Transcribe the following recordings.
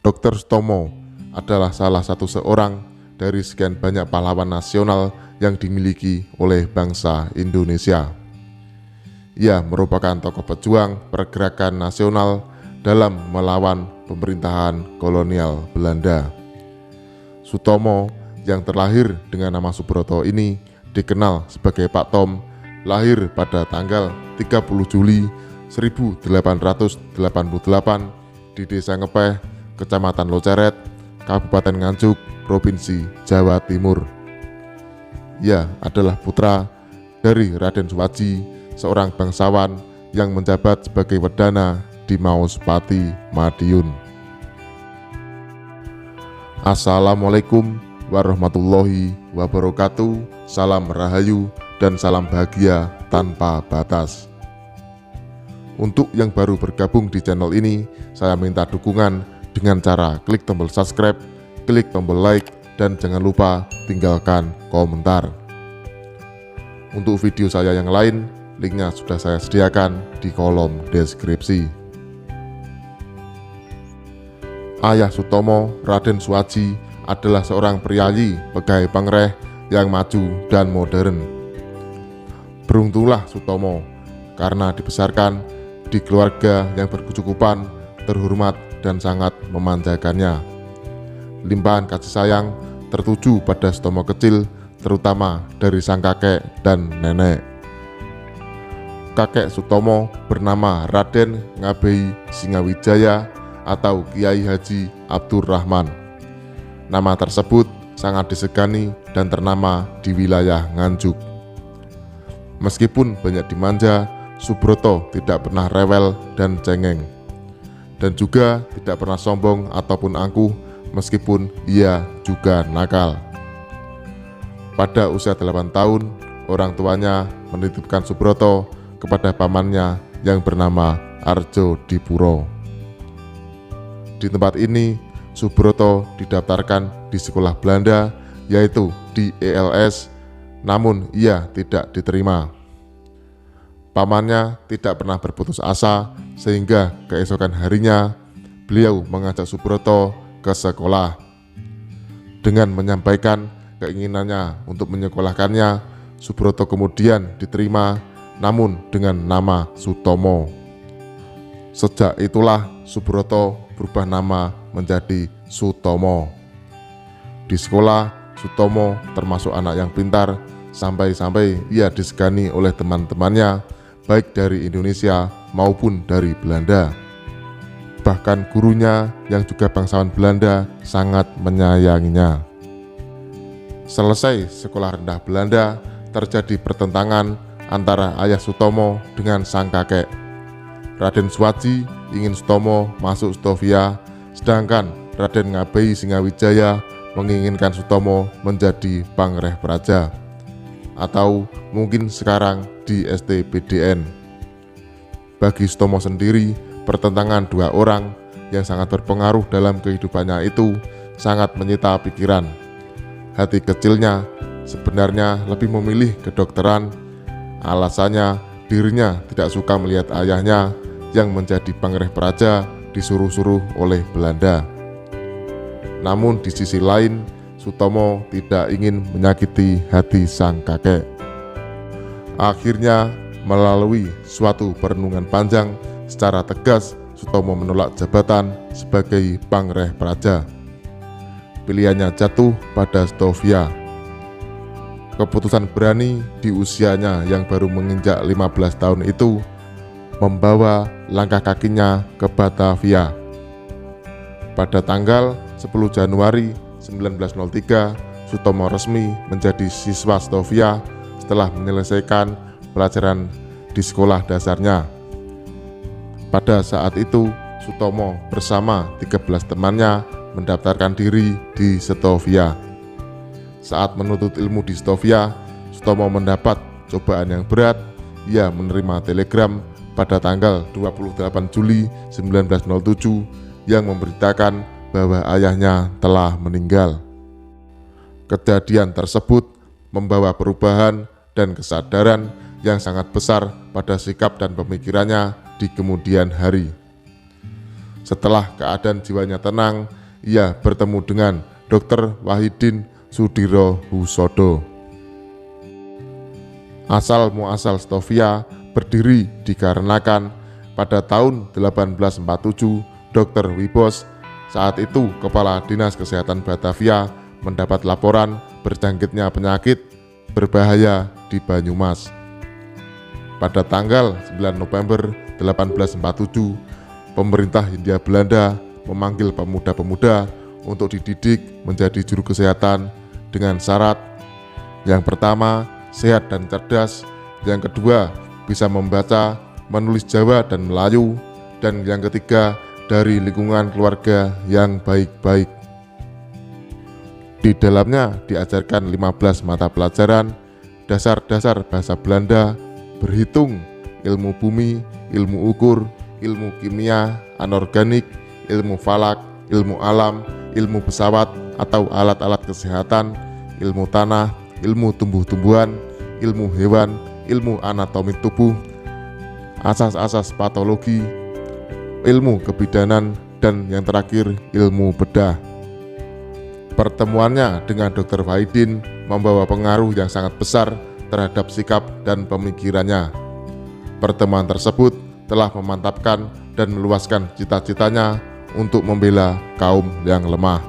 Dr. Sutomo adalah salah satu seorang dari sekian banyak pahlawan nasional yang dimiliki oleh bangsa Indonesia. Ia merupakan tokoh pejuang pergerakan nasional dalam melawan pemerintahan kolonial Belanda. Sutomo yang terlahir dengan nama Subroto ini dikenal sebagai Pak Tom, lahir pada tanggal 30 Juli 1888 di Desa Ngepeh, Kecamatan Loceret, Kabupaten Nganjuk, Provinsi Jawa Timur. Ia adalah putra dari Raden Suwaji, seorang bangsawan yang menjabat sebagai Wedana di Maospati, Madiun. Assalamualaikum warahmatullahi wabarakatuh. Salam rahayu dan salam bahagia tanpa batas. Untuk yang baru bergabung di channel ini, saya minta dukungan dengan cara klik tombol subscribe, klik tombol like, dan jangan lupa tinggalkan komentar. Untuk video saya yang lain, linknya sudah saya sediakan di kolom deskripsi. Ayah Sutomo, Raden Suwaji, adalah seorang priayi pegawai pangreh yang maju dan modern. Beruntunglah Sutomo karena dibesarkan di keluarga yang berkecukupan, terhormat, dan sangat memanjakannya. Limpahan kasih sayang tertuju pada Sutomo kecil, terutama dari sang kakek dan nenek. Kakek Sutomo bernama Raden Ngabei Singawijaya atau Kiai Haji Abdurrahman. Nama tersebut sangat disegani dan ternama di wilayah Nganjuk. Meskipun banyak dimanja, Subroto tidak pernah rewel dan cengeng, dan juga tidak pernah sombong ataupun angkuh meskipun ia juga nakal. Pada usia 8 tahun, orang tuanya menitipkan Subroto kepada pamannya yang bernama Arjo Dipuro. Di tempat ini, Subroto didaftarkan di sekolah Belanda, yaitu di ELS, namun ia tidak diterima. Pamannya tidak pernah berputus asa, sehingga keesokan harinya beliau mengajak Subroto ke sekolah. Dengan menyampaikan keinginannya untuk menyekolahkannya, Subroto kemudian diterima, namun dengan nama Sutomo. Sejak itulah Subroto berubah nama menjadi Sutomo. Di sekolah, Sutomo termasuk anak yang pintar, sampai-sampai ia disegani oleh teman-temannya, baik dari Indonesia maupun dari Belanda. Bahkan gurunya yang juga bangsawan Belanda sangat menyayanginya. Selesai sekolah rendah Belanda, terjadi pertentangan antara ayah Sutomo dengan sang kakek. Raden Suwaji ingin Sutomo masuk Stovia, sedangkan Raden Ngabei Singawijaya menginginkan Sutomo menjadi Pangreh Praja, atau mungkin sekarang di STBDN. Bagi Sutomo sendiri, pertentangan dua orang yang sangat berpengaruh dalam kehidupannya itu sangat menyita pikiran. Hati kecilnya sebenarnya lebih memilih kedokteran. Alasannya, dirinya tidak suka melihat ayahnya yang menjadi Pangreh Praja disuruh-suruh oleh Belanda. Namun di sisi lain, Sutomo tidak ingin menyakiti hati sang kakek. Akhirnya, melalui suatu perenungan panjang, secara tegas Sutomo menolak jabatan sebagai Pangreh Praja. Pilihannya jatuh pada Stovia. Keputusan berani di usianya yang baru menginjak 15 tahun itu membawa langkah kakinya ke Batavia. Pada tanggal 10 Januari 1903, Sutomo resmi menjadi siswa Stovia setelah menyelesaikan pelajaran di sekolah dasarnya. Pada saat itu, Sutomo bersama 13 temannya mendaftarkan diri di Stovia. Saat menuntut ilmu di Stovia, Sutomo mendapat cobaan yang berat. Ia menerima telegram pada tanggal 28 Juli 1907 yang memberitakan bahwa ayahnya telah meninggal. Kejadian tersebut membawa perubahan dan kesadaran yang sangat besar pada sikap dan pemikirannya di kemudian hari. Setelah keadaan jiwanya tenang, ia bertemu dengan Dr. Wahidin Sudirohusodo. Asal muasal Stovia berdiri dikarenakan pada tahun 1847 Dr. Wibos, saat itu Kepala Dinas Kesehatan Batavia, mendapat laporan berjangkitnya penyakit berbahaya di Banyumas. Pada tanggal 9 November 1847, pemerintah Hindia Belanda memanggil pemuda-pemuda untuk dididik menjadi juru kesehatan dengan syarat: yang pertama, sehat dan cerdas; yang kedua, bisa membaca, menulis Jawa dan Melayu; dan yang ketiga, dari lingkungan keluarga yang baik-baik. Di dalamnya diajarkan 15 mata pelajaran, dasar-dasar bahasa Belanda, berhitung, ilmu bumi, ilmu ukur, ilmu kimia, anorganik, ilmu falak, ilmu alam, ilmu pesawat atau alat-alat kesehatan, ilmu tanah, ilmu tumbuh-tumbuhan, ilmu hewan, ilmu anatomi tubuh, asas-asas patologi, ilmu kebidanan, dan yang terakhir ilmu bedah. Pertemuannya dengan Dr. Wahidin membawa pengaruh yang sangat besar terhadap sikap dan pemikirannya. Pertemuan tersebut telah memantapkan dan meluaskan cita-citanya untuk membela kaum yang lemah.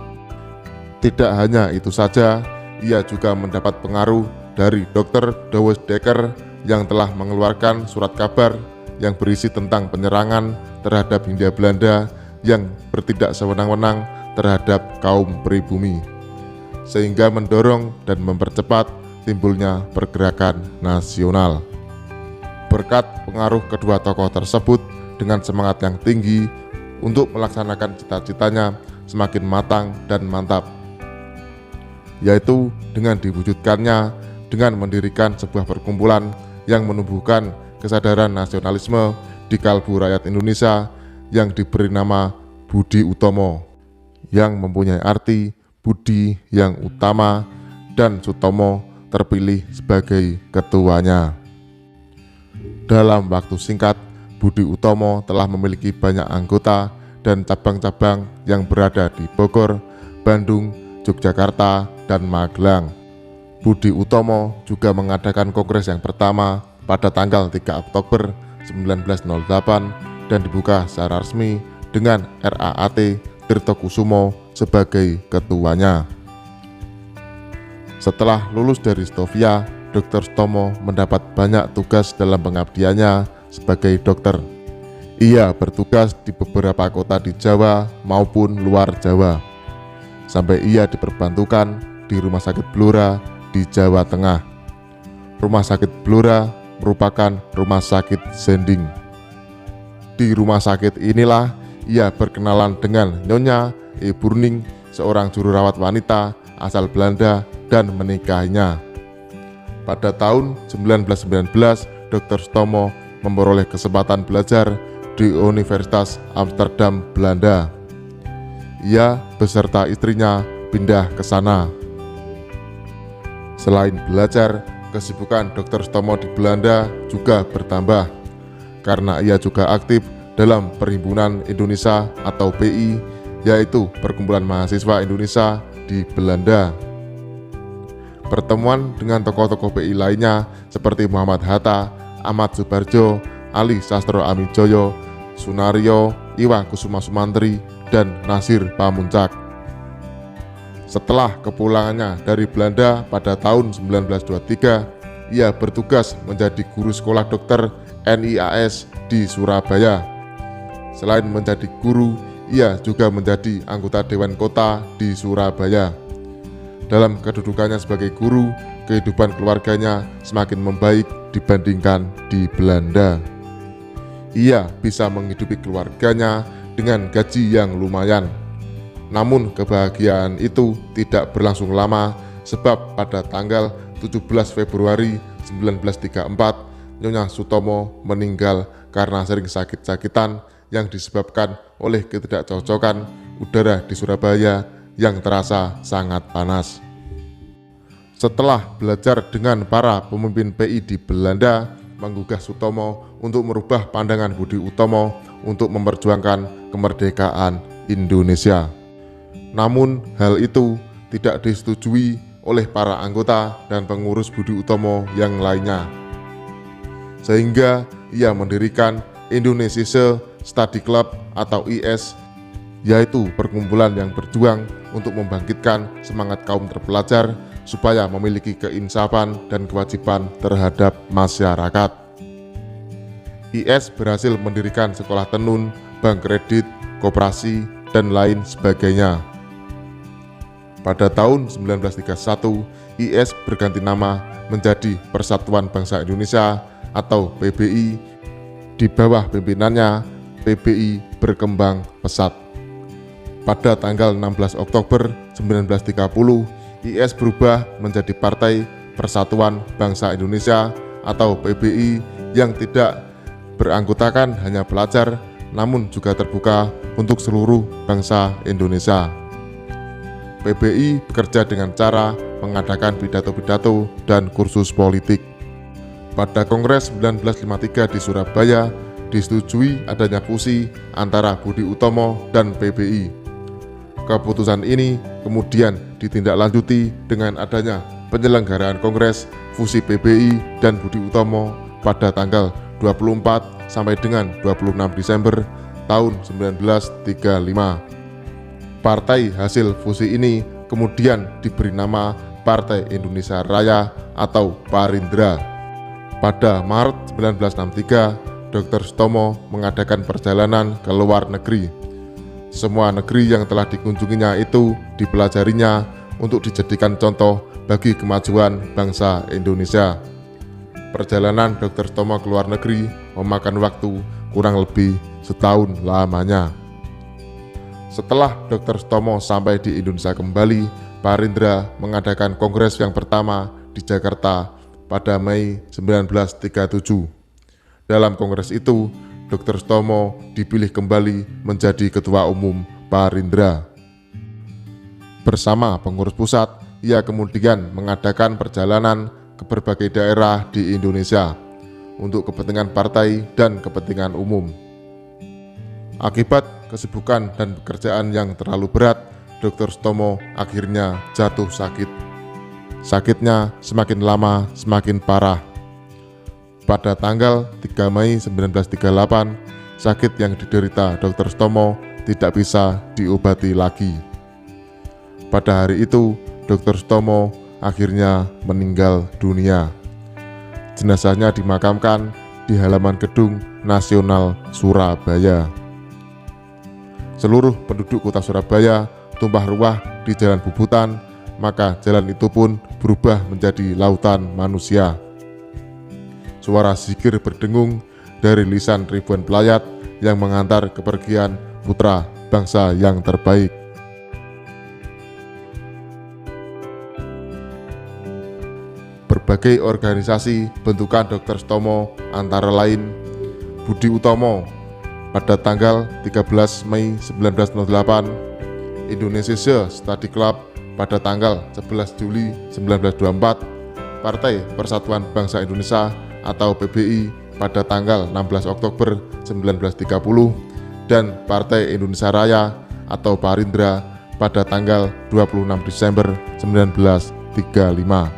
Tidak hanya itu saja, ia juga mendapat pengaruh dari Dr. Douwes Dekker yang telah mengeluarkan surat kabar yang berisi tentang penyerangan terhadap Hindia Belanda yang bertindak sewenang-wenang terhadap kaum pribumi, sehingga mendorong dan mempercepat timbulnya pergerakan nasional. Berkat pengaruh kedua tokoh tersebut, dengan semangat yang tinggi untuk melaksanakan cita-citanya semakin matang dan mantap, yaitu dengan diwujudkannya dengan mendirikan sebuah perkumpulan yang menumbuhkan kesadaran nasionalisme di kalbu rakyat Indonesia yang diberi nama Budi Utomo, yang mempunyai arti budi yang utama, dan Sutomo terpilih sebagai ketuanya. Dalam waktu singkat, Budi Utomo telah memiliki banyak anggota dan cabang-cabang yang berada di Bogor, Bandung, Yogyakarta, dan Magelang. Budi Utomo juga mengadakan kongres yang pertama pada tanggal 3 Oktober 1908 dan dibuka secara resmi dengan RAAT Tirtokusumo sebagai ketuanya. Setelah lulus dari Stovia, Dr. Sutomo mendapat banyak tugas dalam pengabdiannya sebagai dokter. Ia bertugas di beberapa kota di Jawa maupun luar Jawa, sampai ia diperbantukan di Rumah Sakit Blora di Jawa Tengah. Rumah Sakit Blora merupakan rumah sakit Zending. Di rumah sakit inilah ia berkenalan dengan Nyonya E. Burning, seorang juru rawat wanita asal Belanda, dan menikahinya. Pada tahun 1919, Dr. Sutomo memperoleh kesempatan belajar di Universitas Amsterdam, Belanda. Ia beserta istrinya pindah ke sana. Selain belajar, kesibukan Dr. Sutomo di Belanda juga bertambah karena ia juga aktif dalam Perhimpunan Indonesia atau PI, yaitu Perkumpulan Mahasiswa Indonesia di Belanda. Pertemuan dengan tokoh-tokoh PI lainnya seperti Muhammad Hatta, Ahmad Subarjo, Ali Sastro Amijoyo, Sunario, Iwa Kusuma Sumantri, dan Nasir Pamuncak. Setelah kepulangannya dari Belanda pada tahun 1923, ia bertugas menjadi guru sekolah dokter NIAS di Surabaya. Selain menjadi guru, ia juga menjadi anggota Dewan Kota di Surabaya. Dalam kedudukannya sebagai guru, kehidupan keluarganya semakin membaik dibandingkan di Belanda. Ia bisa menghidupi keluarganya dengan gaji yang lumayan. Namun kebahagiaan itu tidak berlangsung lama, sebab pada tanggal 17 Februari 1934, Nyonya Sutomo meninggal karena sering sakit-sakitan yang disebabkan oleh ketidakcocokan udara di Surabaya yang terasa sangat panas. Setelah belajar dengan para pemimpin PI di Belanda, menggugah Sutomo untuk merubah pandangan Budi Utomo untuk memperjuangkan kemerdekaan Indonesia. Namun hal itu tidak disetujui oleh para anggota dan pengurus Budi Utomo yang lainnya. Sehingga ia mendirikan Indonesia Study Club atau IS, yaitu perkumpulan yang berjuang untuk membangkitkan semangat kaum terpelajar supaya memiliki keinsafan dan kewajiban terhadap masyarakat. IS berhasil mendirikan sekolah tenun, bank kredit, koperasi, dan lain sebagainya. Pada tahun 1931, IS berganti nama menjadi Persatuan Bangsa Indonesia atau PBI. Di bawah pimpinannya, PBI berkembang pesat. Pada tanggal 16 Oktober 1930, IS berubah menjadi Partai Persatuan Bangsa Indonesia atau PBI yang tidak beranggotakan hanya pelajar, namun juga terbuka untuk seluruh bangsa Indonesia. PBI bekerja dengan cara mengadakan pidato-pidato dan kursus politik. Pada Kongres 1953 di Surabaya, disetujui adanya fusi antara Budi Utomo dan PBI. Keputusan ini kemudian ditindaklanjuti dengan adanya penyelenggaraan Kongres fusi PBI dan Budi Utomo pada tanggal 24 sampai dengan 26 Desember tahun 1935. Partai hasil fusi ini kemudian diberi nama Partai Indonesia Raya atau Parindra. Pada Maret 1963, Dr. Sutomo mengadakan perjalanan ke luar negeri. Semua negeri yang telah dikunjunginya itu dipelajarinya untuk dijadikan contoh bagi kemajuan bangsa Indonesia. Perjalanan Dr. Sutomo ke luar negeri memakan waktu kurang lebih setahun lamanya. Setelah Dr. Sutomo sampai di Indonesia kembali, Parindra mengadakan kongres yang pertama di Jakarta pada Mei 1937. Dalam kongres itu, Dr. Sutomo dipilih kembali menjadi Ketua Umum Parindra. Bersama pengurus pusat, ia kemudian mengadakan perjalanan ke berbagai daerah di Indonesia untuk kepentingan partai dan kepentingan umum. Akibat kesibukan dan pekerjaan yang terlalu berat, Dr. Sutomo akhirnya jatuh sakit. Sakitnya semakin lama semakin parah. Pada tanggal 3 Mei 1938, sakit yang diderita Dr. Sutomo tidak bisa diobati lagi. Pada hari itu, Dr. Sutomo akhirnya meninggal dunia. Jenazahnya dimakamkan di halaman Gedung Nasional Surabaya. Seluruh penduduk kota Surabaya tumpah ruah di Jalan Bubutan, maka jalan itu pun berubah menjadi lautan manusia. Suara zikir berdengung dari lisan ribuan pelayat yang mengantar kepergian putra bangsa yang terbaik. Berbagai organisasi bentukan Dr. Sutomo antara lain Budi Utomo pada tanggal 13 Mei 1908, Indonesia Study Club pada tanggal 11 Juli 1924, Partai Persatuan Bangsa Indonesia atau PBI pada tanggal 16 Oktober 1930, dan Partai Indonesia Raya atau Parindra pada tanggal 26 Desember 1935.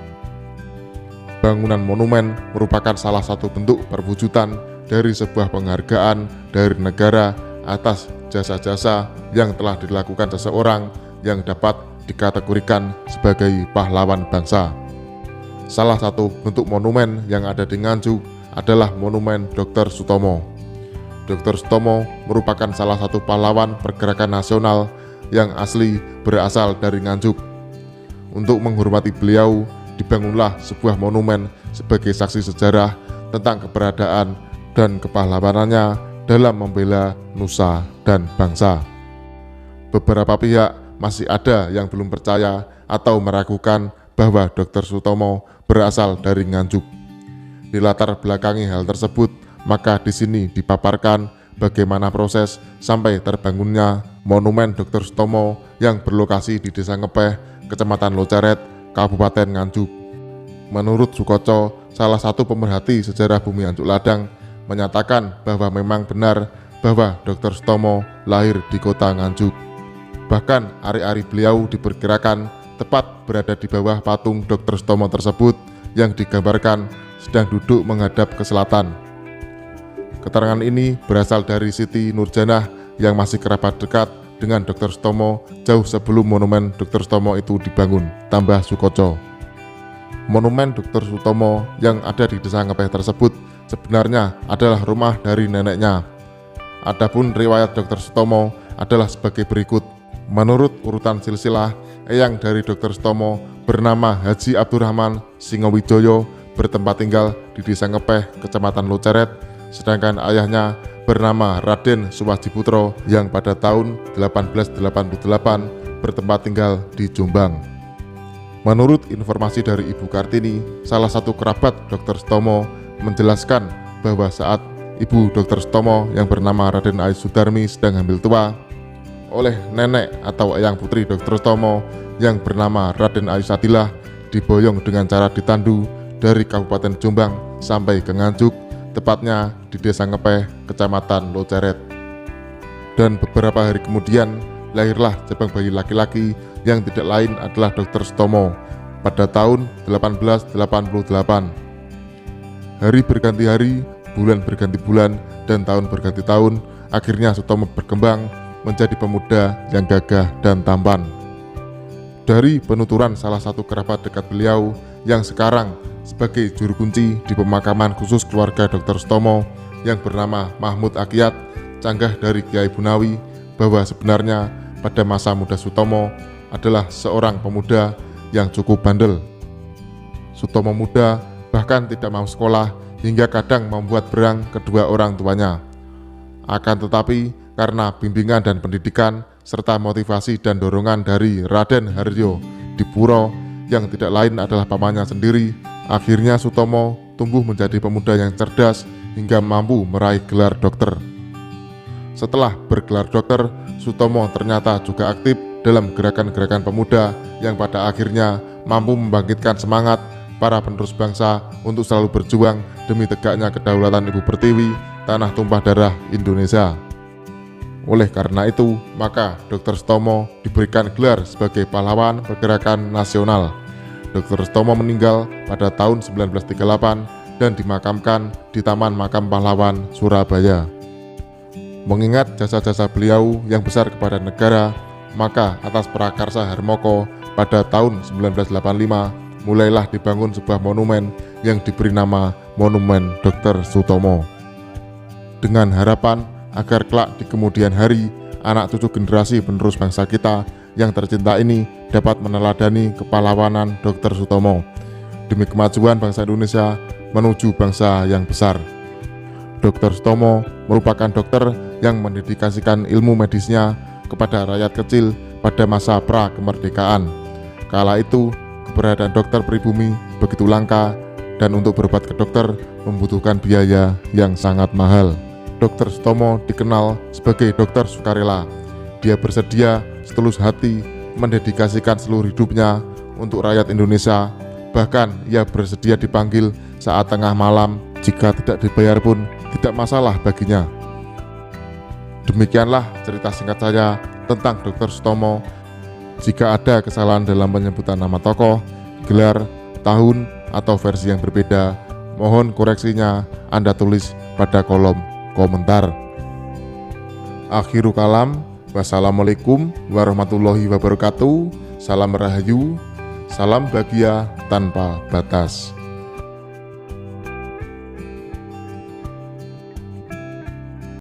Bangunan monumen merupakan salah satu bentuk perwujudan dari sebuah penghargaan dari negara atas jasa-jasa yang telah dilakukan seseorang yang dapat dikategorikan sebagai pahlawan bangsa. Salah satu bentuk monumen yang ada di Nganjuk adalah Monumen Dr. Sutomo. Dr. Sutomo merupakan salah satu pahlawan pergerakan nasional yang asli berasal dari Nganjuk. Untuk menghormati beliau, dibangunlah sebuah monumen sebagai saksi sejarah tentang keberadaan dan kepahlawanannya dalam membela nusa dan bangsa. Beberapa pihak masih ada yang belum percaya atau meragukan bahwa Dr. Sutomo berasal dari Nganjuk. Di latar belakangi hal tersebut, maka di sini dipaparkan bagaimana proses sampai terbangunnya Monumen Dr. Sutomo yang berlokasi di Desa Ngepeh, Kecamatan Loceret, Kabupaten Nganjuk. Menurut Sukoco, salah satu pemerhati sejarah bumi Anjuk Ladang, menyatakan bahwa memang benar bahwa Dr. Sutomo lahir di kota Nganjuk. Bahkan ari-ari beliau diperkirakan tepat berada di bawah patung Dr. Sutomo tersebut yang digambarkan sedang duduk menghadap ke selatan. Keterangan ini berasal dari Siti Nurjanah yang masih kerabat dekat dengan Dr. Sutomo jauh sebelum monumen Dr. Sutomo itu dibangun, tambah Sukoco. Monumen Dr. Sutomo yang ada di Desa Ngepeh tersebut sebenarnya adalah rumah dari neneknya. Adapun riwayat Dr. Sutomo adalah sebagai berikut. Menurut urutan silsilah, eyang dari Dr. Sutomo bernama Haji Abdurrahman Singowijoyo bertempat tinggal di Desa Ngepeh, Kecamatan Loceret, sedangkan ayahnya bernama Raden Suwajiputro yang pada tahun 1888 bertempat tinggal di Jombang. Menurut informasi dari Ibu Kartini, salah satu kerabat Dr. Sutomo menjelaskan bahwa saat Ibu Dr. Sutomo yang bernama Raden Ayu Sudarmi sedang hamil tua, oleh nenek atau eyang putri Dr. Sutomo yang bernama Raden Ayu Satilah diboyong dengan cara ditandu dari Kabupaten Jombang sampai ke Nganjuk, tepatnya di Desa Ngepeh, Kecamatan Loceret. Dan beberapa hari kemudian lahirlah jabang bayi laki-laki yang tidak lain adalah Dr. Sutomo pada tahun 1888. Hari berganti hari, bulan berganti bulan, dan tahun berganti tahun, akhirnya Sutomo berkembang menjadi pemuda yang gagah dan tampan. Dari penuturan salah satu kerabat dekat beliau yang sekarang sebagai juru kunci di pemakaman khusus keluarga Dr. Sutomo yang bernama Mahmud Akiyat, canggah dari Kiai Bunawi, bahwa sebenarnya pada masa muda Sutomo adalah seorang pemuda yang cukup bandel. Sutomo muda bahkan tidak mau sekolah hingga kadang membuat berang kedua orang tuanya. Akan tetapi karena bimbingan dan pendidikan serta motivasi dan dorongan dari Raden Harjo Dipuro yang tidak lain adalah pamannya sendiri, akhirnya Sutomo tumbuh menjadi pemuda yang cerdas hingga mampu meraih gelar dokter. Setelah bergelar dokter, Sutomo ternyata juga aktif dalam gerakan-gerakan pemuda yang pada akhirnya mampu membangkitkan semangat para penerus bangsa untuk selalu berjuang demi tegaknya kedaulatan Ibu Pertiwi, tanah tumpah darah Indonesia. Oleh karena itu, maka Dr. Sutomo diberikan gelar sebagai pahlawan pergerakan nasional. Dr. Sutomo meninggal pada tahun 1938 dan dimakamkan di Taman Makam Pahlawan, Surabaya. Mengingat jasa-jasa beliau yang besar kepada negara, maka atas prakarsa Harmoko pada tahun 1985 mulailah dibangun sebuah monumen yang diberi nama Monumen Dr. Sutomo. Dengan harapan agar kelak di kemudian hari anak cucu generasi penerus bangsa kita yang tercinta ini dapat meneladani kepahlawanan Dr. Sutomo demi kemajuan bangsa Indonesia menuju bangsa yang besar. Dr. Sutomo merupakan dokter yang mendedikasikan ilmu medisnya kepada rakyat kecil pada masa pra-kemerdekaan. Kala itu, keberadaan dokter pribumi begitu langka dan untuk berobat ke dokter membutuhkan biaya yang sangat mahal. Dr. Sutomo dikenal sebagai dokter sukarela. Dia bersedia setulus hati mendedikasikan seluruh hidupnya untuk rakyat Indonesia. Bahkan ia bersedia dipanggil saat tengah malam, jika tidak dibayar pun tidak masalah baginya. Demikianlah cerita singkat saya tentang Dr. Sutomo. Jika ada kesalahan dalam penyebutan nama tokoh, gelar, tahun, atau versi yang berbeda, mohon koreksinya Anda tulis pada kolom komentar. Akhiru kalam, wassalamualaikum warahmatullahi wabarakatuh. Salam rahayu, salam bahagia tanpa batas.